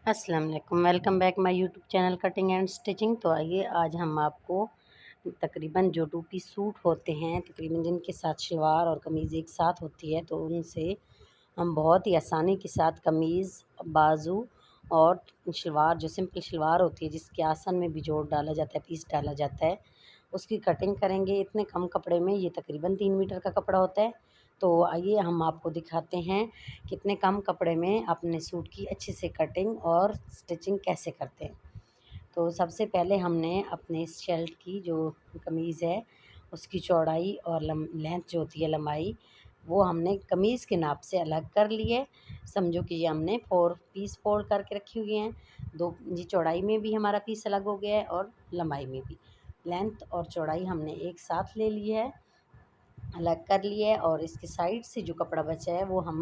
अस्सलाम वालेकुम, welcome back my YouTube channel cutting and stitching. तो आइए आज हम आपको तकरीबन जो 2 पीस सूट होते हैं, तकरीबन जिनके साथ शलवार और कमीज़ एक साथ होती है, तो उनसे हम बहुत ही आसानी के साथ कमीज़, बाजू और शलवार, जो सिंपल शलवार होती है जिसके आसन में भी जोड़ डाला जाता है, पीस डाला जाता है, उसकी कटिंग करेंगे। इतने कम कपड़े में, ये तकरीबन 3 मीटर का कपड़ा होता है। तो आइए हम आपको दिखाते हैं कितने कम कपड़े में अपने सूट की अच्छे से कटिंग और स्टिचिंग कैसे करते हैं। तो सबसे पहले हमने अपने इस शर्ट की जो कमीज़ है, उसकी चौड़ाई और लेंथ जो होती है, लंबाई, वो हमने कमीज़ के नाप से अलग कर ली है। समझो कि ये हमने 4 पीस फ़ोल्ड करके रखी हुई हैं। 2 ये चौड़ाई में भी हमारा पीस अलग हो गया है और लंबाई में भी। लेंथ और चौड़ाई हमने एक साथ ले ली है, अलग कर लिया है, और इसके साइड से जो कपड़ा बचा है वो हम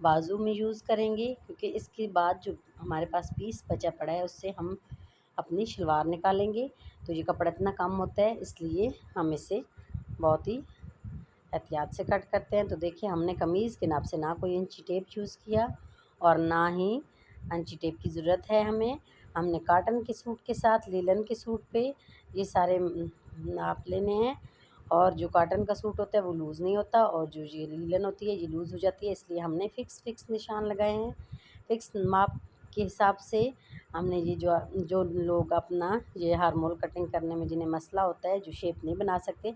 बाजू में यूज़ करेंगे, क्योंकि इसके बाद जो हमारे पास पीस बचा पड़ा है उससे हम अपनी शलवार निकालेंगे। तो ये कपड़ा इतना कम होता है, इसलिए हम इसे बहुत ही एहतियात से कट करते हैं। तो देखिए, हमने कमीज़ के नाप से ना कोई इंची टेप यूज़ किया और ना ही इंची टेप की ज़रूरत है हमें। हमने कॉटन के सूट के साथ लीलन के सूट पे ये सारे नाप लेने हैं। और जो कॉटन का सूट होता है वो लूज़ नहीं होता, और जो ये लीलन होती है ये लूज़ हो जाती है, इसलिए हमने फ़िक्स निशान लगाए हैं। फ़िक्स माप के हिसाब से हमने ये जो जो लोग अपना ये हार्मोल कटिंग करने में जिन्हें मसला होता है, जो शेप नहीं बना सकते,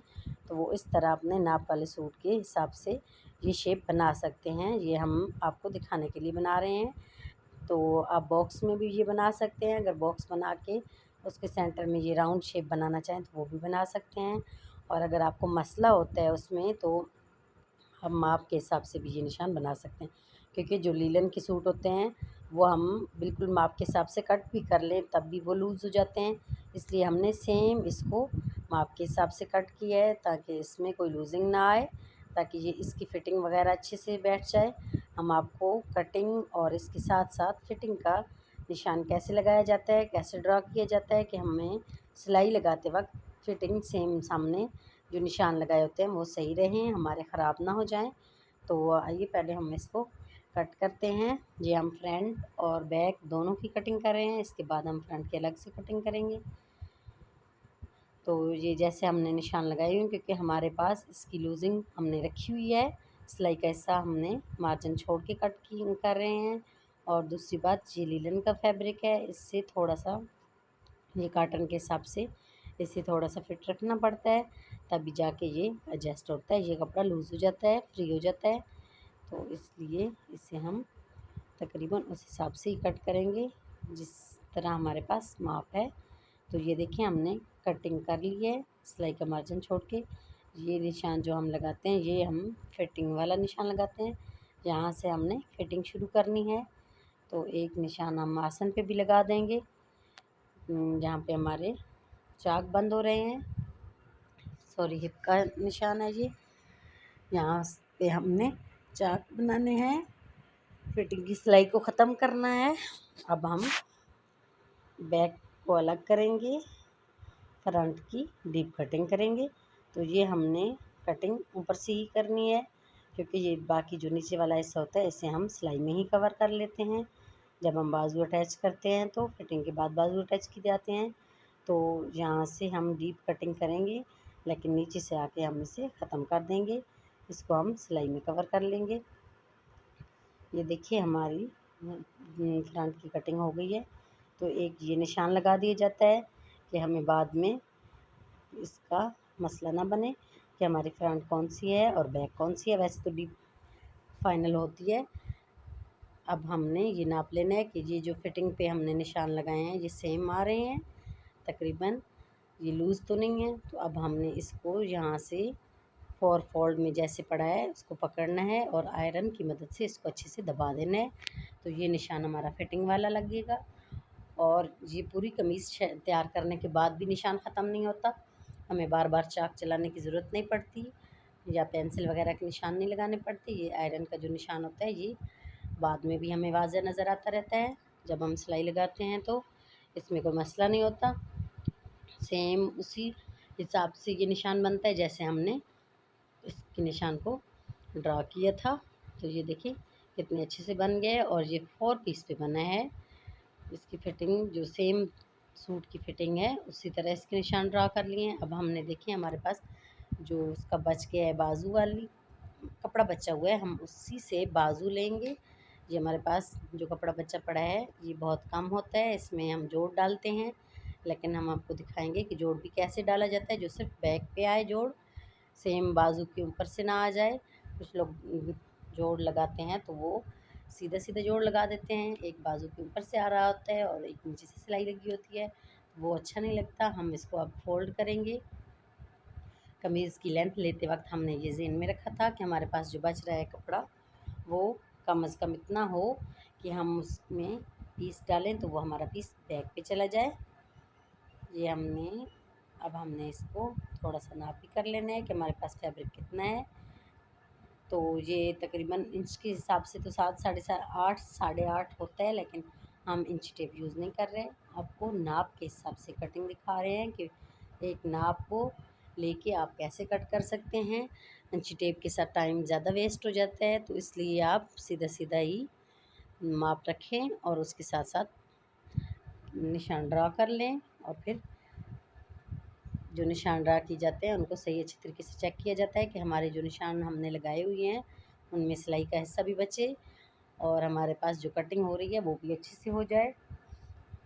तो वो इस तरह अपने नाप वाले सूट के हिसाब से ये शेप बना सकते हैं। ये हम आपको दिखाने के लिए बना रहे हैं। तो आप बॉक्स में भी ये बना सकते हैं। अगर बॉक्स बना के उसके सेंटर में ये राउंड शेप बनाना चाहें तो वो भी बना सकते हैं। और अगर आपको मसला होता है उसमें, तो हम माप के हिसाब से भी ये निशान बना सकते हैं, क्योंकि जो लीलन के सूट होते हैं वो हम बिल्कुल माप के हिसाब से कट भी कर लें तब भी वो लूज़ हो जाते हैं। इसलिए हमने सेम इसको माप के हिसाब से कट किया है, ताकि इसमें कोई लूजिंग ना आए, ताकि ये इसकी फ़िटिंग वगैरह अच्छे से बैठ जाए। हम आपको कटिंग और इसके साथ साथ फ़िटिंग का निशान कैसे लगाया जाता है, कैसे ड्रा किया जाता है, कि हमें सिलाई लगाते वक्त फ़िटिंग सेम सामने जो निशान लगाए होते हैं वो सही रहें, हमारे ख़राब ना हो जाएं। तो आइए पहले हम इसको कट करते हैं। ये हम फ्रंट और बैक दोनों की कटिंग कर रहे हैं, इसके बाद हम फ्रंट की अलग से कटिंग करेंगे। तो ये जैसे हमने निशान लगाए हुए हैं, क्योंकि हमारे पास इसकी लूजिंग हमने रखी हुई है, सिलाई का हिस्सा हमने मार्जिन छोड़ के कर रहे हैं। और दूसरी बात, ये लीलन का फैब्रिक है, इससे थोड़ा सा, ये कॉटन के हिसाब से इसे थोड़ा सा फिट रखना पड़ता है, तभी जाके ये एडजस्ट होता है। ये कपड़ा लूज़ हो जाता है, फ्री हो जाता है, तो इसलिए इसे हम तकरीबन उस हिसाब से ही कट करेंगे जिस तरह हमारे पास माप है। तो ये देखिए, हमने कटिंग कर ली है सिलाई का मार्जिन छोड़ के। ये निशान जो हम लगाते हैं ये हम फिटिंग वाला निशान लगाते हैं, यहाँ से हमने फिटिंग शुरू करनी है। तो एक निशान हम आसन पे भी लगा देंगे, जहाँ पे हमारे चाक बंद हो रहे हैं, सॉरी हिप का निशान है ये। यहाँ पे हमने चाक बनाने हैं, फिटिंग की सिलाई को ख़त्म करना है। अब हम बैक को अलग करेंगे, फ्रंट की डीप कटिंग करेंगे। तो ये हमने कटिंग ऊपर से ही करनी है, क्योंकि ये बाकी जो नीचे वाला हिस्सा होता है इसे हम सिलाई में ही कवर कर लेते हैं। जब हम बाजू अटैच करते हैं तो फिटिंग के बाद बाजू अटैच किए जाते हैं। तो यहाँ से हम डीप कटिंग करेंगे, लेकिन नीचे से आके हम इसे ख़त्म कर देंगे, इसको हम सिलाई में कवर कर लेंगे। ये देखिए, हमारी फ्रंट की कटिंग हो गई है। तो एक ये निशान लगा दिया जाता है कि हमें बाद में इसका मसला ना बने कि हमारी फ्रंट कौन सी है और बैक कौन सी है। वैसे तो डीप फाइनल होती है। अब हमने ये नाप लेना है कि ये जो फिटिंग पे हमने निशान लगाए हैं ये सेम आ रहे हैं तकरीबन, ये लूज़ तो नहीं है। तो अब हमने इसको यहाँ से 4 फोल्ड में जैसे पड़ा है उसको पकड़ना है और आयरन की मदद से इसको अच्छे से दबा देना है। तो ये निशान हमारा फिटिंग वाला लगेगा। और ये पूरी कमीज़ तैयार करने के बाद भी निशान ख़त्म नहीं होता, हमें बार बार चाक चलाने की ज़रूरत नहीं पड़ती, या पेंसिल वगैरह के निशान नहीं लगाने पड़ते। ये आयरन का जो निशान होता है ये बाद में भी हमें वाज़ेह नज़र आता रहता है जब हम सिलाई लगाते हैं, तो इसमें कोई मसला नहीं होता। सेम उसी हिसाब से ये निशान बनता है जैसे हमने इसके निशान को ड्रा किया था। तो ये देखिए कितने अच्छे से बन गए, और ये 4 पीस पे बना है। इसकी फिटिंग जो सेम सूट की फिटिंग है उसी तरह इसके निशान ड्रा कर लिए हैं। अब हमने देखिए हमारे पास जो उसका बच गया है बाजू वाली कपड़ा बचा हुआ है, हम उसी से बाजू लेंगे। ये हमारे पास जो कपड़ा बचा पड़ा है ये बहुत कम होता है, इसमें हम जोड़ डालते हैं, लेकिन हम आपको दिखाएंगे कि जोड़ भी कैसे डाला जाता है जो सिर्फ बैक पे आए जोड़, सेम बाजू के ऊपर से ना आ जाए। कुछ लोग जोड़ लगाते हैं तो वो सीधा सीधा जोड़ लगा देते हैं, एक बाजू के ऊपर से आ रहा होता है और एक नीचे से सिलाई लगी होती है, वो अच्छा नहीं लगता। हम इसको अब फोल्ड करेंगे। कमीज़ की लेंथ लेते वक्त हमने ये ज़हन में रखा था कि हमारे पास जो बच रहा है कपड़ा वो कम से कम इतना हो कि हम उसमें पीस डालें तो वो हमारा पीस बैक पे चला जाए। ये अब हमने इसको थोड़ा सा नाप भी कर लेना है कि हमारे पास फैब्रिक कितना है। तो ये तकरीबन इंच के हिसाब से तो 7 साढ़े आठ होता है, लेकिन हम इंची टेप यूज़ नहीं कर रहे, आपको नाप के हिसाब से कटिंग दिखा रहे हैं कि एक नाप को लेके आप कैसे कट कर सकते हैं। इंची टेप के साथ टाइम ज़्यादा वेस्ट हो जाता है, तो इसलिए आप सीधा सीधा ही माप रखें और उसके साथ साथ निशान ड्रा कर लें, और फिर जो निशान ड्रा किए जाते हैं उनको सही अच्छी तरीके से चेक किया जाता है कि हमारे जो निशान हमने लगाए हुए हैं उनमें सिलाई का हिस्सा भी बचे और हमारे पास जो कटिंग हो रही है वो भी अच्छे से हो जाए।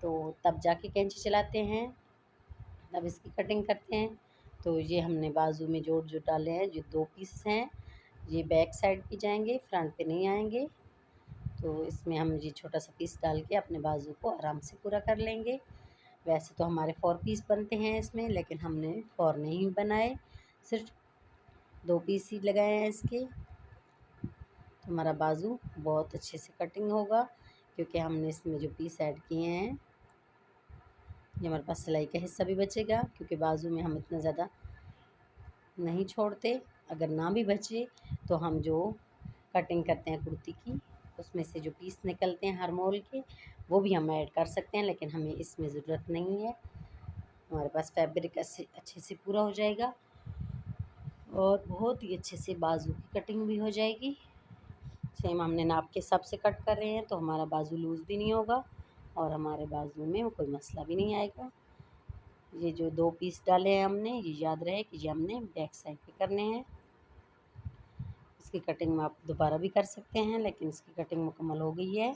तो तब जाके कैंची चलाते हैं, तब इसकी कटिंग करते हैं। तो ये हमने बाजू में जोड़ जो डाले हैं, जो 2 पीस हैं, ये बैक साइड पे जाएंगे, फ्रंट पे नहीं आएंगे। तो इसमें हम ये छोटा सा पीस डाल के अपने बाजू को आराम से पूरा कर लेंगे। वैसे तो हमारे 4 पीस बनते हैं इसमें, लेकिन हमने 4 नहीं बनाए, सिर्फ 2 पीस ही लगाए हैं इसके। तो हमारा बाजू बहुत अच्छे से कटिंग होगा क्योंकि हमने इसमें जो पीस ऐड किए हैं, ये हमारे पास सिलाई का हिस्सा भी बचेगा क्योंकि बाजू में हम इतना ज़्यादा नहीं छोड़ते। अगर ना भी बचे तो हम जो कटिंग करते हैं कुर्ती की, उसमें से जो पीस निकलते हैं हर मोल के, वो भी हम ऐड कर सकते हैं, लेकिन हमें इसमें ज़रूरत नहीं है। हमारे पास फैब्रिक अच्छे से पूरा हो जाएगा और बहुत ही अच्छे से बाजू की कटिंग भी हो जाएगी। सेम हमने नाप के हिसाब से कट कर रहे हैं तो हमारा बाजू लूज़ भी नहीं होगा और हमारे बाजू में कोई मसला भी नहीं आएगा। ये जो 2 पीस डाले हैं हमने, ये याद रहे कि ये हमने बैक साइड पे करने हैं। इसकी कटिंग में आप दोबारा भी कर सकते हैं, लेकिन इसकी कटिंग मुकम्मल हो गई है।